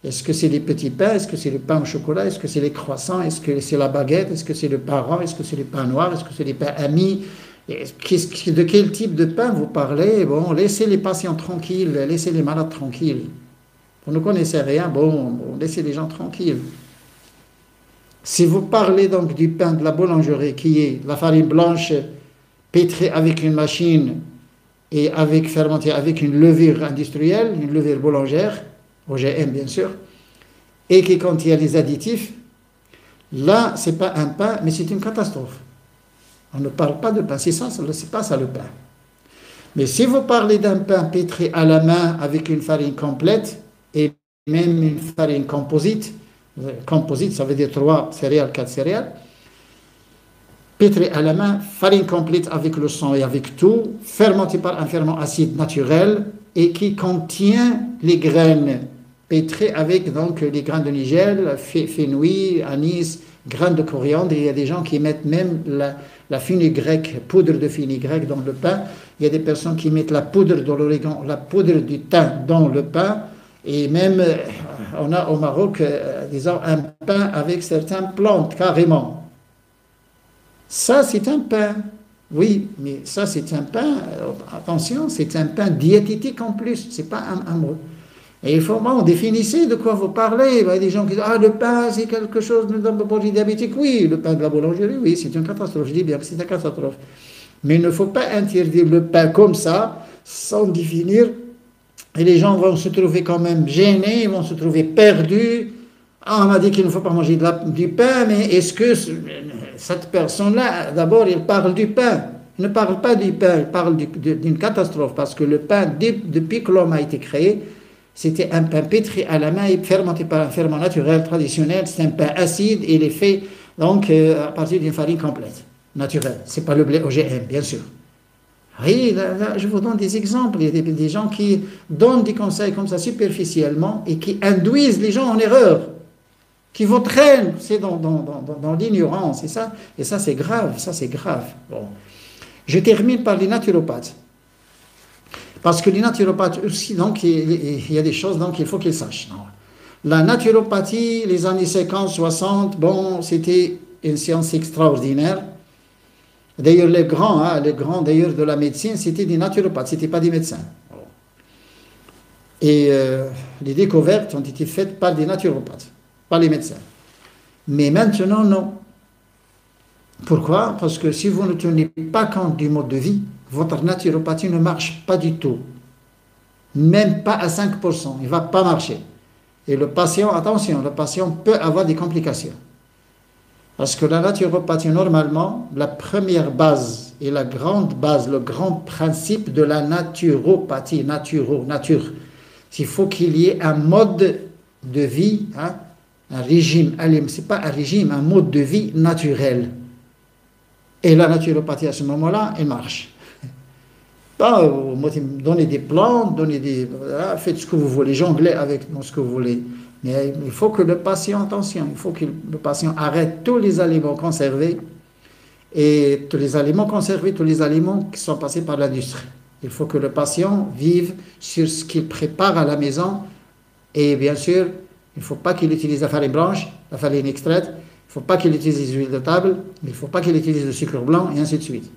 [SPEAKER 1] Est-ce que c'est les petits pains? Est-ce que c'est le pain au chocolat? Est-ce que c'est les croissants? Est-ce que c'est la baguette? Est-ce que c'est le pain rond? Est-ce que c'est le pain noir? Est-ce que c'est les pains amis? De quel type de pain vous parlez? Bon, laissez les patients tranquilles, laissez les malades tranquilles. Vous ne connaissez rien, bon, laissez les gens tranquilles. Si vous parlez donc du pain de la boulangerie, qui est la farine blanche pétrée avec une machine et fermentée avec une levure industrielle, une levure boulangère, OGM bien sûr, et qui contient les additifs, là, ce n'est pas un pain, mais c'est une catastrophe. On ne parle pas de pain, c'est pas ça le pain. Mais si vous parlez d'un pain pétré à la main avec une farine complète, et même une farine composite, ça veut dire 3 céréales, 4 céréales, pétrée à la main, farine complète avec le sang et avec tout, fermentée par un ferment acide naturel et qui contient les graines, pétrées avec donc les graines de nigel, fenouil, anis, graines de coriandre. Il y a des gens qui mettent même la fenugrec, poudre de fenugrec dans le pain. Il y a des personnes qui mettent la poudre de l'origan, la poudre du thym dans le pain. Et même, on a au Maroc, disons, un pain avec certaines plantes, carrément. Ça, c'est un pain. Oui, mais ça, c'est un pain, attention, c'est un pain diététique en plus, c'est pas un mot. Et il faut, bon, définissez de quoi vous parlez. Il y a des gens qui disent, ah, le pain, c'est quelque chose pour les diabétiques. Oui, le pain de la boulangerie, oui, c'est une catastrophe. Je dis bien que c'est une catastrophe. Mais il ne faut pas interdire le pain comme ça, sans définir. Et les gens vont se trouver quand même gênés, ils vont se trouver perdus. Ah, on m'a dit qu'il ne faut pas manger du pain, mais est-ce que cette personne-là, d'abord, il parle du pain. Il ne parle pas du pain, il parle d'une catastrophe, parce que le pain, depuis que l'homme a été créé, c'était un pain pétri à la main et fermenté par un ferment naturel, traditionnel. C'est un pain acide et il est fait donc, à partir d'une farine complète, naturelle. Ce n'est pas le blé OGM, bien sûr. Oui, là, je vous donne des exemples. Il y a des gens qui donnent des conseils comme ça superficiellement et qui induisent les gens en erreur, qui vous traînent, c'est dans l'ignorance. Et ça c'est grave, ça c'est grave. Bon. Je termine par les naturopathes. Parce que les naturopathes aussi, donc, il y a des choses donc, il faut qu'ils sachent. Non. La naturopathie, les années 50, 60, bon, c'était une science extraordinaire. D'ailleurs, les grands d'ailleurs de la médecine, c'était des naturopathes, ce n'étaient pas des médecins. Et les découvertes ont été faites par des naturopathes, pas les médecins. Mais maintenant, non. Pourquoi? Parce que si vous ne tenez pas compte du mode de vie, votre naturopathie ne marche pas du tout. Même pas à 5%. Il ne va pas marcher. Et le patient, attention, le patient peut avoir des complications. Parce que la naturopathie, normalement, la première base et la grande base, le grand principe de la naturopathie, nature, il faut qu'il y ait un mode de vie, hein, un régime, ce n'est pas un régime, un mode de vie naturel. Et la naturopathie, à ce moment-là, elle marche. Donnez des plantes, faites ce que vous voulez, jonglez avec ce que vous voulez. Mais il faut que le patient, attention, il faut que le patient arrête tous les aliments conservés et tous les aliments qui sont passés par l'industrie. Il faut que le patient vive sur ce qu'il prépare à la maison et bien sûr, il ne faut pas qu'il utilise la farine blanche, la farine extraite, il ne faut pas qu'il utilise les huiles de table, il ne faut pas qu'il utilise le sucre blanc et ainsi de suite.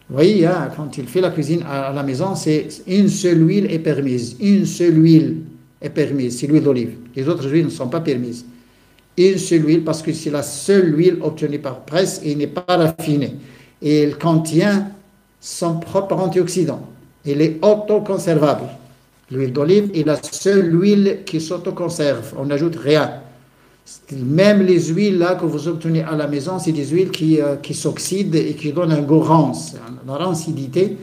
[SPEAKER 1] Vous voyez, hein, quand il fait la cuisine à la maison, c'est une seule huile est permise. Une seule huile est permise, c'est l'huile d'olive. Les autres huiles ne sont pas permises. Une seule huile, parce que c'est la seule huile obtenue par presse et n'est pas raffinée. Et elle contient son propre antioxydant. Elle est autoconservable. L'huile d'olive est la seule huile qui s'autoconserve. On n'ajoute rien. Même les huiles là que vous obtenez à la maison, c'est des huiles qui s'oxydent et qui donnent un goût rance, une rancidité,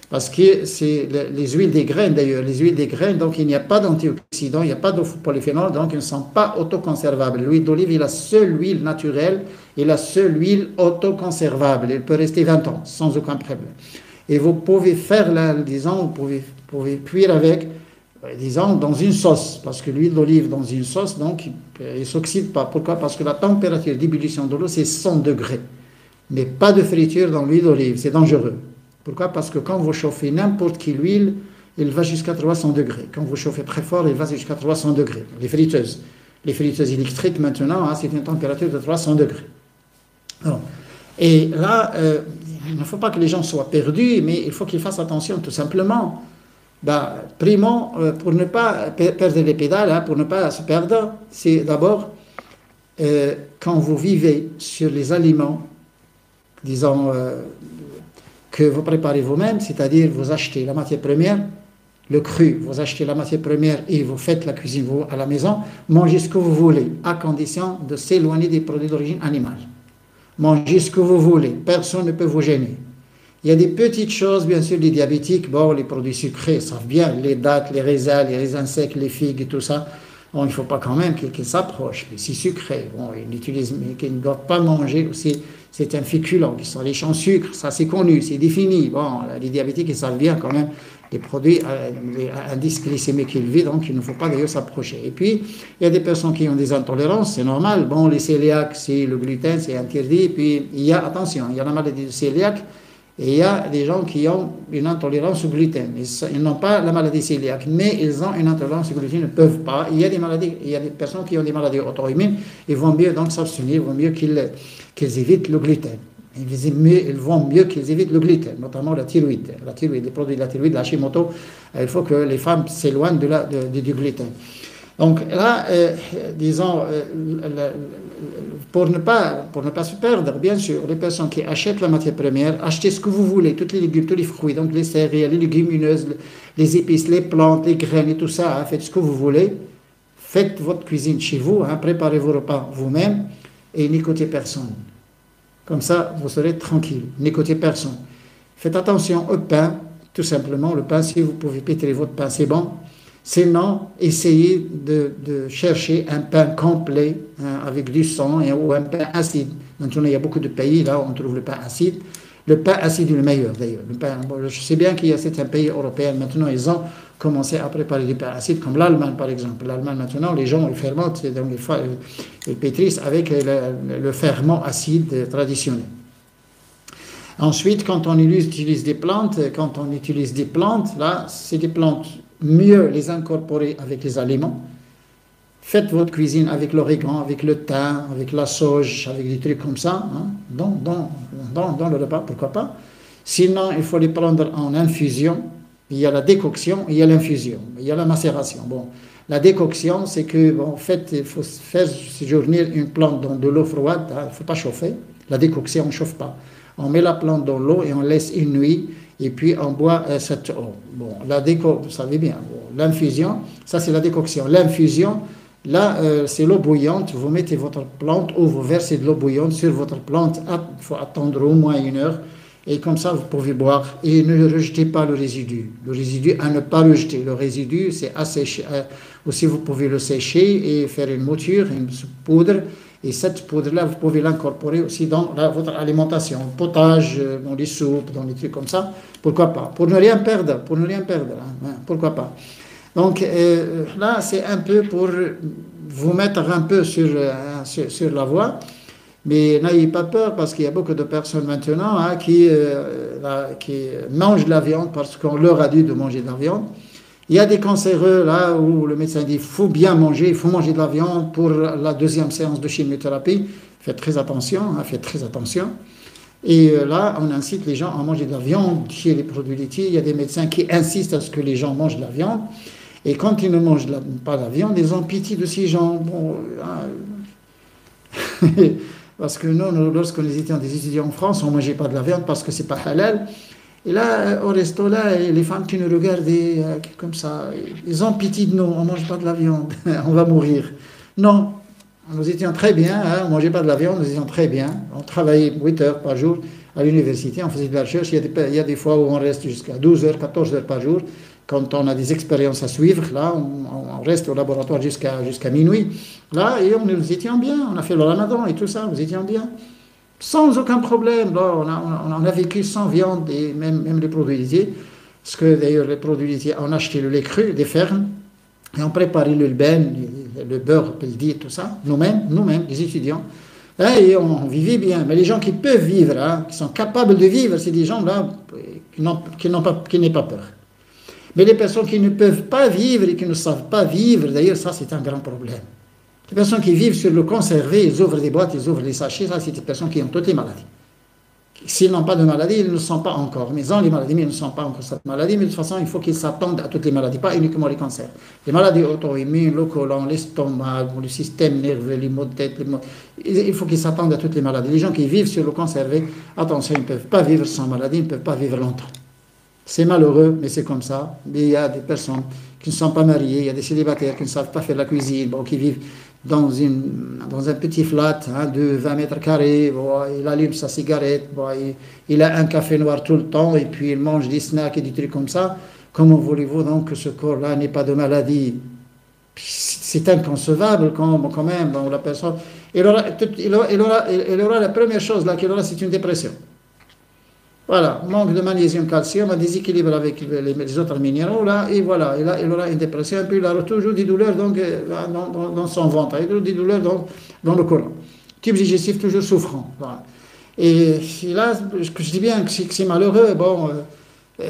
[SPEAKER 1] parce que c'est les huiles des graines d'ailleurs. Les huiles des graines, donc il n'y a pas d'antioxydants, il n'y a pas de polyphénol, donc ils ne sont pas autoconservables. L'huile d'olive est la seule huile naturelle et la seule huile autoconservable. Elle peut rester 20 ans sans aucun problème. Et vous pouvez faire, vous pouvez cuire avec, disons, dans une sauce, parce que l'huile d'olive dans une sauce, donc, il ne s'oxyde pas. Pourquoi? Parce que la température d'ébullition de l'eau, c'est 100 degrés. Mais pas de friture dans l'huile d'olive, c'est dangereux. Pourquoi? Parce que quand vous chauffez n'importe quelle huile, il va jusqu'à 300 degrés. Quand vous chauffez très fort, il va jusqu'à 300 degrés. Les friteuses électriques, maintenant, hein, c'est une température de 300 degrés. Alors, et là, il ne faut pas que les gens soient perdus, mais il faut qu'ils fassent attention, tout simplement. Primo, pour ne pas perdre les pédales, hein, pour ne pas se perdre, c'est d'abord quand vous vivez sur les aliments, disons, que vous préparez vous-même, c'est-à-dire vous achetez la matière première, le cru, vous achetez la matière première et vous faites la cuisine vous, à la maison, mangez ce que vous voulez, à condition de s'éloigner des produits d'origine animale. Mangez ce que vous voulez, personne ne peut vous gêner. Il y a des petites choses, bien sûr, les diabétiques, bon, les produits sucrés, savent bien, les dattes, les raisins secs, les figues et tout ça. Bon, il ne faut pas quand même qu'ils s'approchent, mais c'est sucré. Bon, qu'ils ne doivent pas manger aussi. C'est un féculent, qui sont riches en sucre, ça c'est connu, c'est défini. Bon, les diabétiques, ils savent bien quand même les produits à indice glycémique élevé, donc il ne faut pas d'ailleurs s'approcher. Et puis, il y a des personnes qui ont des intolérances, c'est normal. Bon, les cœliaques, c'est le gluten, c'est interdit. Et puis, il y a, attention, il y a la maladie de cœliaque. Et il y a des gens qui ont une intolérance au gluten. Ils n'ont pas la maladie cœliaque, mais ils ont une intolérance au gluten, ils ne peuvent pas. Il y a des personnes qui ont des maladies auto-immunes, il vaut mieux donc s'abstenir, il vaut mieux qu'ils évitent le gluten. Ils vont mieux qu'ils évitent le gluten, notamment la thyroïde. La thyroïde, les produits de la thyroïde, la Hashimoto, il faut que les femmes s'éloignent du gluten. Donc là, disons, pour ne pas se perdre, bien sûr, les personnes qui achètent la matière première, achetez ce que vous voulez, tous les légumes, tous les fruits, donc les céréales, les légumineuses, les épices, les plantes, les graines et tout ça, hein, faites ce que vous voulez. Faites votre cuisine chez vous, hein, préparez vos repas vous-même et n'écoutez personne. Comme ça, vous serez tranquille. N'écoutez personne. Faites attention au pain, tout simplement. Le pain, si vous pouvez pétrir votre pain, c'est bon. Sinon, essayez de chercher un pain complet, hein, avec du sang ou un pain acide. Maintenant, il y a beaucoup de pays là où on trouve le pain acide. Le pain acide est le meilleur d'ailleurs. Je sais bien qu'il y a certains pays européens maintenant, ils ont commencé à préparer du pain acide, comme l'Allemagne par exemple. L'Allemagne maintenant, les gens ils fermentent, donc ils pétrissent avec le ferment acide traditionnel. Ensuite, quand on utilise des plantes, là, c'est des plantes, mieux les incorporer avec les aliments. Faites votre cuisine avec l'origan, avec le thym, avec la sauge, avec des trucs comme ça, hein, dans le repas, pourquoi pas. Sinon, il faut les prendre en infusion. Il y a la décoction, il y a l'infusion, il y a la macération. Bon, la décoction, c'est que, bon, en fait, il faut faire séjourner une plante dans de l'eau froide, hein, il ne faut pas chauffer. La décoction, on ne chauffe pas. On met la plante dans l'eau et on laisse une nuit, et puis on boit cette eau. Bon, vous savez bien, bon, l'infusion, ça c'est la décoction. L'infusion, là, c'est l'eau bouillante, vous mettez votre plante ou vous versez de l'eau bouillante sur votre plante, il faut attendre au moins 1 heure, et comme ça vous pouvez boire, et ne rejetez pas le résidu. Le résidu à ne pas rejeter, le résidu c'est asséché, aussi vous pouvez le sécher et faire une mouture, une poudre, et cette poudre-là, vous pouvez l'incorporer aussi dans votre alimentation, potage, dans les soupes, dans les trucs comme ça, pourquoi pas, pour ne rien perdre, hein, pourquoi pas. Donc là, c'est un peu pour vous mettre un peu sur la voie, mais n'ayez pas peur parce qu'il y a beaucoup de personnes maintenant, hein, qui mangent de la viande parce qu'on leur a dit de manger de la viande. Il y a des cancéreux là où le médecin dit qu'il faut bien manger, il faut manger de la viande pour la 2e séance de chimiothérapie. Faites très attention, hein, faites très attention. Et là, on incite les gens à manger de la viande chez les produits laitiers. Il y a des médecins qui insistent à ce que les gens mangent de la viande. Et quand ils ne mangent pas de la viande, ils ont pitié de ces gens. Bon, hein, parce que nous, lorsque nous étions des étudiants en France, on ne mangeait pas de la viande parce que ce n'est pas halal. Et là, au resto, là, les femmes qui nous regardaient comme ça, ils ont pitié de nous, on ne mange pas de la viande, on va mourir. Non, nous étions très bien, hein, on ne mangeait pas de la viande, nous étions très bien. On travaillait 8 heures par jour à l'université, on faisait de la recherche. Il y a des fois où on reste jusqu'à 12 heures, 14 heures par jour. Quand on a des expériences à suivre, là, on reste au laboratoire jusqu'à minuit. Là, et nous étions bien, on a fait le ramadan et tout ça, nous étions bien. Sans aucun problème, là, on a vécu sans viande, et même les produits laitiers, parce que d'ailleurs les produits laitiers, on achetait le lait cru des fermes, et on préparait le ben, le beurre, peldi, tout ça, nous-mêmes, les étudiants, et on vivait bien. Mais les gens qui peuvent vivre, hein, qui sont capables de vivre, c'est des gens là qui n'aient pas peur. Mais les personnes qui ne peuvent pas vivre et qui ne savent pas vivre, d'ailleurs ça c'est un grand problème. Les personnes qui vivent sur le conservé, ils ouvrent des boîtes, ils ouvrent des sachets, ça c'est des personnes qui ont toutes les maladies. S'ils n'ont pas de maladie, ils ne le sont pas encore. Mais ils ont les maladies, mais ils ne sont pas encore cette maladie. Mais de toute façon, il faut qu'ils s'attendent à toutes les maladies, pas uniquement les cancers. Les maladies auto-immunes, le côlon, l'estomac, le système nerveux, les maux de tête, il faut qu'ils s'attendent à toutes les maladies. Les gens qui vivent sur le conservé, attention, ils ne peuvent pas vivre sans maladie, ils ne peuvent pas vivre longtemps. C'est malheureux, mais c'est comme ça. Mais il y a des personnes qui ne sont pas mariées, il y a des célibataires qui ne savent pas faire la cuisine, bon, qui vivent dans un petit flat, hein, de 20 mètres carrés, bon, il allume sa cigarette, bon, il a un café noir tout le temps, et puis il mange des snacks et des trucs comme ça. Comment voulez-vous donc que ce corps-là n'ait pas de maladie? C'est inconcevable quand même. Bon, la personne, il aura la première chose là qu'il aura, c'est une dépression. Voilà, manque de magnésium, calcium, un déséquilibre avec les autres minéraux, là, et voilà, il aura une dépression, et puis il aura toujours des douleurs donc, dans son ventre, des douleurs dans le côlon. Type digestif toujours souffrant. Voilà. Et là, je dis bien que c'est malheureux. Bon,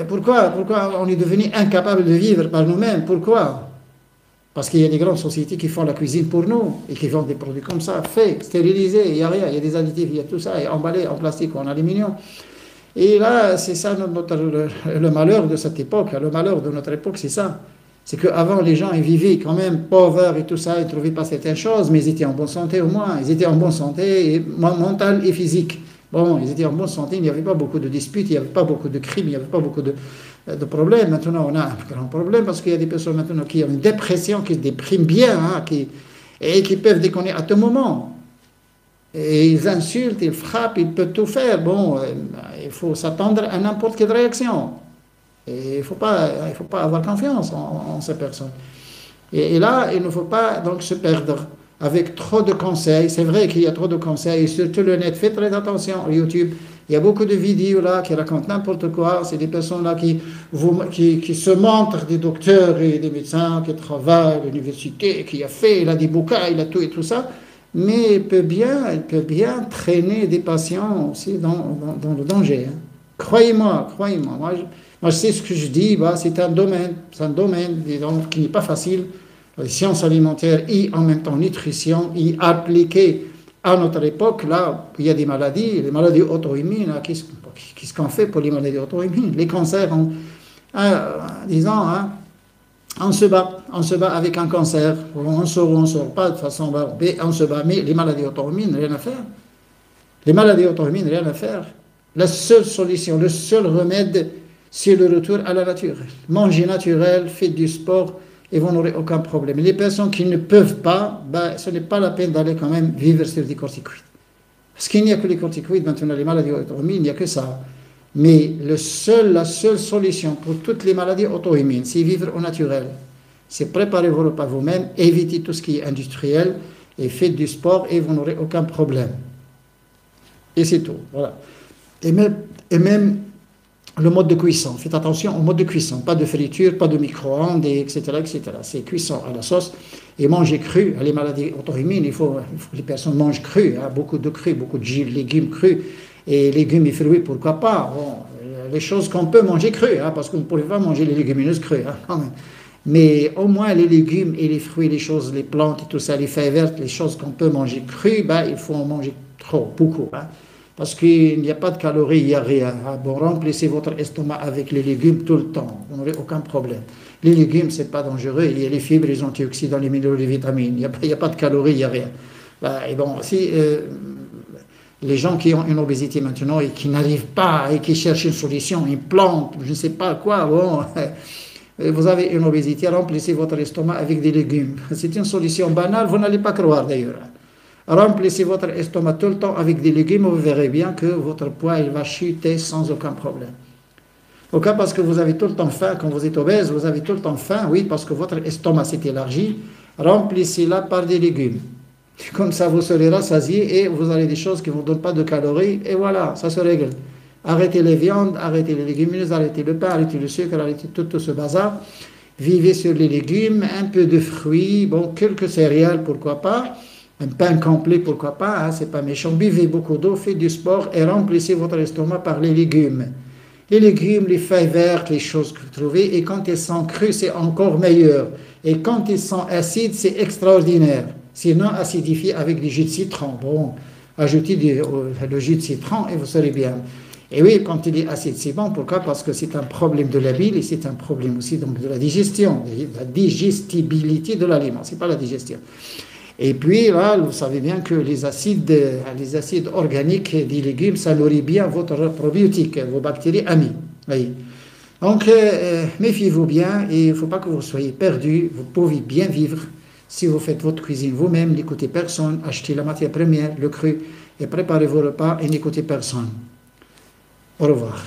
[SPEAKER 1] pourquoi on est devenu incapable de vivre par nous-mêmes? Pourquoi Parce qu'il y a des grandes sociétés qui font la cuisine pour nous et qui vendent des produits comme ça, faits, stérilisés, il n'y a rien, il y a des additifs, il y a tout ça, et emballés en plastique ou en aluminium. Et là, c'est ça le malheur de cette époque, le malheur de notre époque, c'est ça. C'est qu'avant, les gens, ils vivaient quand même pauvres et tout ça, ils ne trouvaient pas certaines choses, mais ils étaient en bonne santé au moins. Ils étaient en bonne santé mentale et physique. Bon, ils étaient en bonne santé, il n'y avait pas beaucoup de disputes, il n'y avait pas beaucoup de crimes, il n'y avait pas beaucoup de problèmes. Maintenant, on a un grand problème parce qu'il y a des personnes maintenant qui ont une dépression, qui se dépriment bien, hein, et qui peuvent déconner à tout moment. Et ils insultent, ils frappent, ils peuvent tout faire. Bon, il faut s'attendre à n'importe quelle réaction. Et il ne faut pas avoir confiance en ces personnes. Et là, il ne faut pas donc se perdre avec trop de conseils. C'est vrai qu'il y a trop de conseils, et surtout le net. Faites très attention au YouTube. Il y a beaucoup de vidéos là qui racontent n'importe quoi. C'est des personnes là qui se montrent des docteurs et des médecins qui travaillent à l'université, qui a fait, il a des bouquins, il a tout et tout ça. Mais il peut bien traîner des patients aussi dans le danger. Hein. Croyez-moi. Moi, je sais ce que je dis. Bah, c'est un domaine disons, qui n'est pas facile. Les sciences alimentaires et en même temps nutrition, et appliquées à notre époque, là, il y a des maladies, les maladies auto-immunes. Qu'est-ce qu'on fait pour les maladies auto-immunes? Les cancers, disons, hein, on se bat avec un cancer. On sort pas de façon, on se bat. Mais les maladies auto-immunes, rien à faire. La seule solution, le seul remède, c'est le retour à la nature. Mangez naturel, faites du sport et vous n'aurez aucun problème. Les personnes qui ne peuvent pas, ce n'est pas la peine d'aller quand même vivre sur des corticoïdes. Parce qu'il n'y a que les corticoïdes, maintenant les maladies auto-immunes, il n'y a que ça. Mais la seule solution pour toutes les maladies auto-immunes, c'est vivre au naturel. C'est préparer vos repas vous-même, éviter tout ce qui est industriel et faites du sport et vous n'aurez aucun problème. Et c'est tout. Voilà. Et même le mode de cuisson. Faites attention au mode de cuisson. Pas de friture, pas de micro-ondes, etc., etc. C'est cuisson à la sauce. Et manger cru. Les maladies auto-immunes, il faut que les personnes mangent cru. Hein, beaucoup de cru, beaucoup de légumes crus. Et légumes et fruits, pourquoi pas. Bon, les choses qu'on peut manger crues, hein, parce qu'on ne pourrait pas manger les légumineuses crues. Hein, quand même. Mais au moins les légumes et les fruits, les choses, les plantes et tout ça, les feuilles vertes, les choses qu'on peut manger crues, il faut en manger beaucoup. Hein. Parce qu'il n'y a pas de calories, il n'y a rien. Bon, remplissez votre estomac avec les légumes tout le temps. Vous n'aurez aucun problème. Les légumes, ce n'est pas dangereux. Il y a les fibres, les antioxydants, les minéraux, les vitamines. Il n'y a pas de calories, il n'y a rien. Et bon, si les gens qui ont une obésité maintenant et qui n'arrivent pas et qui cherchent une solution, une plante, je ne sais pas quoi, bon, vous avez une obésité, remplissez votre estomac avec des légumes. C'est une solution banale, vous n'allez pas croire d'ailleurs. Remplissez votre estomac tout le temps avec des légumes, vous verrez bien que votre poids il va chuter sans aucun problème. Au cas parce que vous avez tout le temps faim, quand vous êtes obèse, vous avez tout le temps faim, oui, parce que votre estomac s'est élargi, remplissez-la par des légumes. Comme ça, vous serez rassasié et vous avez des choses qui ne vous donnent pas de calories, et voilà, ça se règle. Arrêtez les viandes, arrêtez les légumineuses, arrêtez le pain, arrêtez le sucre, arrêtez tout ce bazar. Vivez sur les légumes, un peu de fruits, bon, quelques céréales, pourquoi pas. Un pain complet, pourquoi pas, hein, c'est pas méchant. Buvez beaucoup d'eau, faites du sport et remplissez votre estomac par les légumes. Les légumes, les feuilles vertes, les choses que vous trouvez, et quand elles sont crues, c'est encore meilleur. Et quand elles sont acides, c'est extraordinaire. Sinon, acidifiez avec du jus de citron. Bon, ajoutez le jus de citron et vous serez bien. Et oui, quand il est acide, c'est bon. Pourquoi? Parce que c'est un problème de la bile et c'est un problème aussi donc, de la digestion, de la digestibilité de l'aliment. C'est pas la digestion. Et puis là, vous savez bien que les acides organiques des légumes, ça nourrit bien votre probiotique, vos bactéries amies. Oui. Donc, méfiez-vous bien et il ne faut pas que vous soyez perdus. Vous pouvez bien vivre si vous faites votre cuisine vous-même, n'écoutez personne, achetez la matière première, le cru, et préparez vos repas et n'écoutez personne. Au revoir.